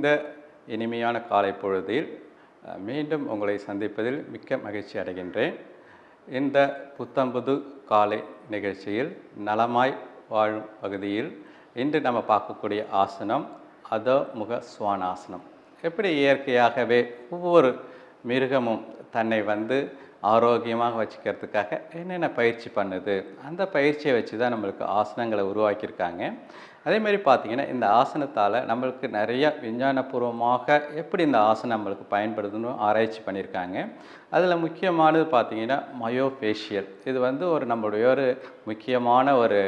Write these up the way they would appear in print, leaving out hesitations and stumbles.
இந்த இனிமையான காலை பொழுதில் மீண்டும் உங்களை சந்திப்பதில் மிக்க மகிழ்ச்சி அடைகின்றேன். இந்த புத்தம்புது காலை நிகழ்ச்சியில் நலமாய் வாழும் பகுதியில் இன்று நம்ம பார்க்கக்கூடிய ஆசனம் அதோமுக ஸ்வானாசனம். எப்படி இயற்கையாகவே ஒவ்வொரு மிருகமும் தன்னை ஆரோக்கியமாக வச்சுக்கிறதுக்காக என்னென்ன பயிற்சி பண்ணுது, அந்த பயிற்சியை வச்சு தான் நம்மளுக்கு ஆசனங்களை உருவாக்கியிருக்காங்க. அதேமாதிரி பார்த்திங்கன்னா இந்த ஆசனத்தால் நம்மளுக்கு நிறைய விஞ்ஞானபூர்வமாக எப்படி இந்த ஆசனம் நம்மளுக்கு பயன்படுதுன்னு ஆராய்ச்சி பண்ணியிருக்காங்க. அதில் முக்கியமானது பார்த்திங்கன்னா மயோஃபேஷியல். இது ஒரு நம்மளுடைய ஒரு முக்கியமான ஒரு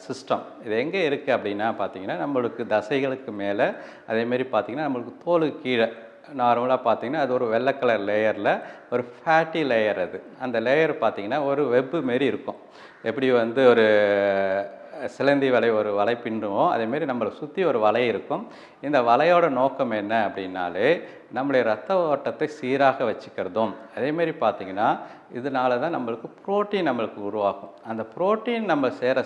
சிஸ்டம். இது எங்கே இருக்குது அப்படின்னா பார்த்திங்கன்னா நம்மளுக்கு தசைகளுக்கு மேலே, அதேமாரி பார்த்திங்கன்னா நம்மளுக்கு தோலுக்கு கீழே நார்மலாக பார்த்திங்கன்னா அது ஒரு வெள்ளை கலர் லேயரில் ஒரு ஃபேட்டி லேயர். அந்த லேயர் பார்த்திங்கன்னா ஒரு வெப்பு மாரி இருக்கும். எப்படி ஒரு சிலந்தி வலை ஒரு வலை பின்னுவோம், அதேமாரி நம்மளை சுற்றி ஒரு வலை இருக்கும். இந்த வலையோட நோக்கம் என்ன அப்படின்னாலே நம்மளுடைய ரத்த ஓட்டத்தை சீராக வச்சுக்கிறதும், அதேமாரி பார்த்திங்கன்னா இதனால தான் நம்மளுக்கு புரோட்டீன் நம்மளுக்கு உருவாகும். அந்த புரோட்டீன் நம்ம சேர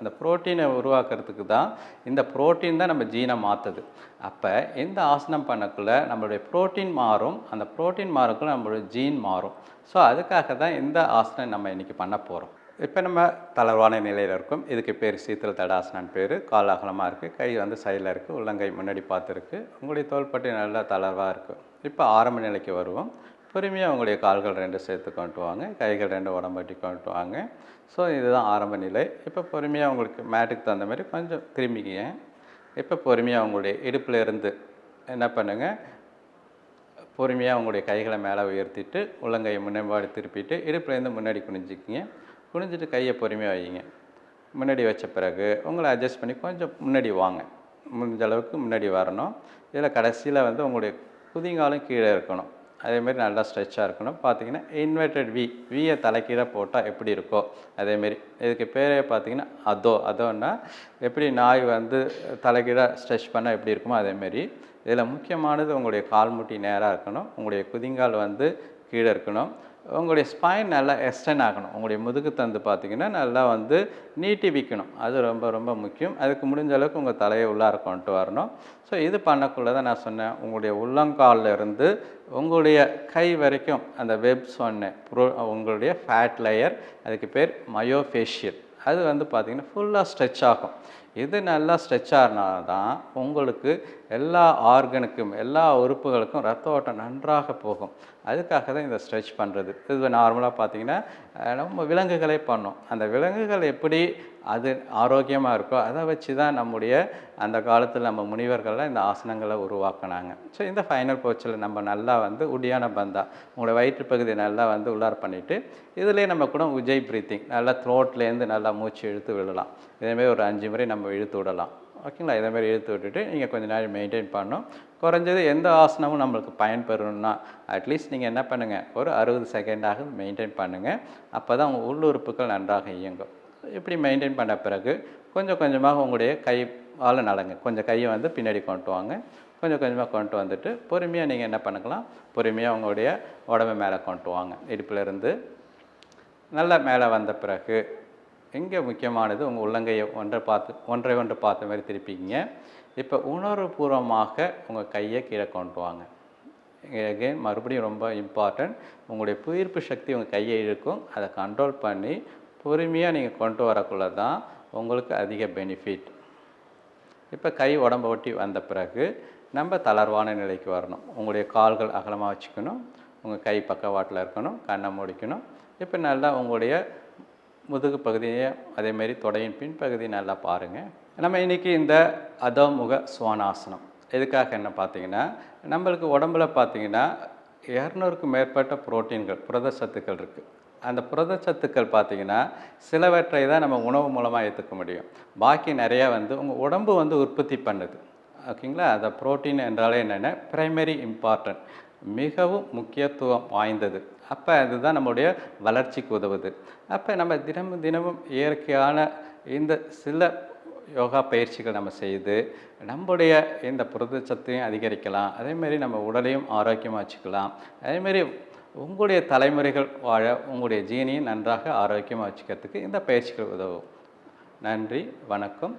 அந்த புரோட்டீனை உருவாக்குறதுக்கு தான் இந்த புரோட்டீன் தான் நம்ம ஜீனை மாற்றுது. அப்போ இந்த ஆசனம் பண்ணக்குள்ளே நம்மளுடைய புரோட்டீன் மாறும், அந்த புரோட்டீன் மாறக்குள்ள நம்மளுடைய ஜீன் மாறும். ஸோ அதுக்காக தான் இந்த ஆசனம் நம்ம இன்றைக்கி பண்ண போகிறோம். இப்போ நம்ம தளர்வான நிலையில் இருக்கும். இதுக்கு பேர் சீத்தல் தடாசனான்னு பேர். கால் அகலமாக இருக்குது, கை சைடில் இருக்குது, உள்ளங்கை முன்னாடி பார்த்துருக்கு, உங்களுடைய தோள்பட்டை நல்லா தளர்வாக இருக்குது. இப்போ ஆரம்ப நிலைக்கு வருவோம். பொறுமையாக உங்களுடைய கால்கள் 2 சேர்த்து கொண்டு வாங்க, கைகள் 2 உடம்பட்டி கொண்டு வாங்க. ஸோ இதுதான் ஆரம்ப நிலை. இப்போ பொறுமையாக உங்களுக்கு மேட்டுக்கு தகுந்த மாதிரி கொஞ்சம் திரும்பிக்கிங்க. இப்போ பொறுமையாக உங்களுடைய இடுப்பில் இருந்து என்ன பண்ணுங்கள், பொறுமையாக உங்களுடைய கைகளை மேலே உயர்த்திட்டு உள்ளங்கையை முன்னாடி திருப்பிட்டு இடுப்புலேருந்து முன்னாடி குனிஞ்சிக்கிங்க. குனிஞ்சிட்டு கையை பொறுமையாக வைங்க. முன்னாடி வச்ச பிறகு உங்களை அட்ஜஸ்ட் பண்ணி கொஞ்சம் முன்னாடி வாங்க. முடிஞ்ச அளவுக்கு முன்னாடி வரணும். இதில் கடைசியில் உங்களுடைய குதிங்காலும் கீழே இருக்கணும். அதேமாரி நல்லா ஸ்ட்ரெச்சாக இருக்கணும். பார்த்திங்கன்னா இன்வெர்டட் வியை தலைக்கீழே போட்டால் எப்படி இருக்கோ அதேமாரி. இதுக்கு பேரே பார்த்திங்கன்னா அதோன்னா எப்படி நாய் தலைக்கீழே ஸ்ட்ரெச் பண்ணால் எப்படி இருக்குமோ அதேமாரி. இதில் முக்கியமானது உங்களுடைய கால் முட்டி நேராக இருக்கணும், உங்களுடைய குதிங்கால் கீழே இருக்கணும், உங்களுடைய ஸ்பைன் நல்லா எக்ஸ்டெண்ட் ஆகணும், உங்களுடைய முதுகுத்தண்டு பார்த்திங்கன்னா நல்லா நீட்டி வைக்கணும். அது ரொம்ப ரொம்ப முக்கியம். அதுக்கு முடிஞ்ச அளவுக்கு உங்கள் தலையை உள்ளார கொண்டு வரணும். ஸோ இது பண்ணக்குள்ளே தான் நான் சொன்னேன், உங்களுடைய உள்ளங்காலில் இருந்து உங்களுடைய கை வரைக்கும் அந்த வெப் சொன்னேன், உங்களுடைய ஃபேட் லேயர், அதுக்கு பேர் மயோஃபேஷியல். அது பார்த்திங்கன்னா ஃபுல்லாக ஸ்ட்ரெச் ஆகும். இது நல்லா ஸ்ட்ரெச் ஆனால் தான் உங்களுக்கு எல்லா ஆர்கனுக்கும் எல்லா உறுப்புகளுக்கும் ரத்த ஓட்டம் நன்றாக போகும். அதுக்காக தான் இந்த ஸ்ட்ரெச் பண்ணுறது. இது நார்மலாக பார்த்திங்கன்னா நம்ம விலங்குகளே பண்ணோம். அந்த விலங்குகள் எப்படி அது ஆரோக்கியமாக இருக்கோ அதை வச்சு தான் நம்முடைய அந்த காலத்தில் நம்ம முனிவர்கள்லாம் இந்த ஆசனங்களை உருவாக்குனாங்க. ஸோ இந்த ஃபைனல் போச்சில் நம்ம நல்லா உடியான பந்தா உங்களோட வயிற்று பகுதியை நல்லா உள்ளார் பண்ணிவிட்டு இதிலே நம்ம கூட உஜய் ப்ரீத்திங் நல்லா த்ரோட்லேருந்து நல்லா மூச்சு இழுத்து விடலாம். இதேமாரி ஒரு 5 முறை நம்ம இழுத்து விடலாம். ஓகேங்களா? இதேமாதிரி இழுத்து விட்டுட்டு நீங்கள் கொஞ்சம் நேரம் மெயின்டைன் பண்ணணும். குறைஞ்சது எந்த ஆசனமும் நம்மளுக்கு பயன்பெறணும்னா அட்லீஸ்ட் நீங்கள் என்ன பண்ணுங்கள், ஒரு 60 செகண்டாக மெயின்டைன் பண்ணுங்கள். அப்போ தான் உங்கள் உள்ளுறுப்புகள் நன்றாக இயங்கும். இப்படி மெயின்டைன் பண்ண பிறகு கொஞ்சம் கொஞ்சமாக உங்களுடைய கையால் நடங்க. கொஞ்சம் கையை பின்னாடி கொண்டு வாங்க. கொஞ்சம் கொஞ்சமாக கொண்டு வந்துட்டு பொறுமையாக நீங்கள் என்ன பண்ணிக்கலாம், பொறுமையாக உங்களுடைய உடம்பை மேலே கொண்டு வாங்க. இடுப்பிலிருந்து நல்லா மேலே வந்த பிறகு இங்கே முக்கியமானது உங்கள் உள்ளங்கையை ஒன்றை ஒன்று பார்த்த மாதிரி திருப்பிக்கிங்க. இப்போ உணர்வுபூர்வமாக உங்கள் கையை கீழே கொண்டு வாங்க. அகெயின் மறுபடியும் ரொம்ப இம்பார்ட்டன்ட், உங்களுடைய புயிர்ப்பு சக்தி உங்கள் கையை இழுக்கும். அதை கண்ட்ரோல் பண்ணி பொறுமையாக நீங்கள் கொண்டு வரக்குள்ள தான் உங்களுக்கு அதிக பெனிஃபிட். இப்போ கை உடம்பை ஒட்டி வந்த பிறகு நம்ம தளர்வான நிலைக்கு வரணும். உங்களுடைய கால்கள் அகலமாக வச்சுக்கணும், உங்கள் கை பக்கவாட்டில் இருக்கணும், கண்ணை முடிக்கணும். இப்போ நல்லா உங்களுடைய முதுகு பகுதியை அதேமாரி தொடையின் பின்பகுதியை நல்லா பாருங்கள். நம்ம இன்றைக்கி இந்த அதோமுக ஸ்வானாசனம் எதுக்காக என்ன பார்த்திங்கன்னா, நம்மளுக்கு உடம்புல பார்த்திங்கன்னா 200க்கும் மேற்பட்ட புரோட்டீன்கள் புரதச்சத்துக்கள் இருக்குது. அந்த புரதச்சத்துக்கள் பார்த்திங்கன்னா சிலவற்றை தான் நம்ம உணவு மூலமாக ஏற்றுக்க முடியும். பாக்கி நிறையா உங்கள் உடம்பு உற்பத்தி பண்ணுது. ஓகேங்களா? அந்த புரோட்டீன் என்றாலே என்னென்ன, பிரைமரி இம்பார்ட்டன்ட், மிகவும் முக்கியத்துவம் வாய்ந்தது. அப்போ அதுதான் நம்முடைய வளர்ச்சிக்கு உதவுது. அப்போ நம்ம தினமும் இயற்கையான இந்த சில யோகா பயிற்சிகள் நம்ம செய்து நம்முடைய இந்த புரதச்சத்தையும் அதிகரிக்கலாம். அதேமாரி நம்ம உடலையும் ஆரோக்கியமாக வச்சுக்கலாம். அதேமாரி உங்களுடைய தலைமுறைகள் வாழ உங்களுடைய ஜீனையும் நன்றாக ஆரோக்கியமாக வச்சுக்கிறதுக்கு இந்த பயிற்சிகள் உதவும். நன்றி, வணக்கம்.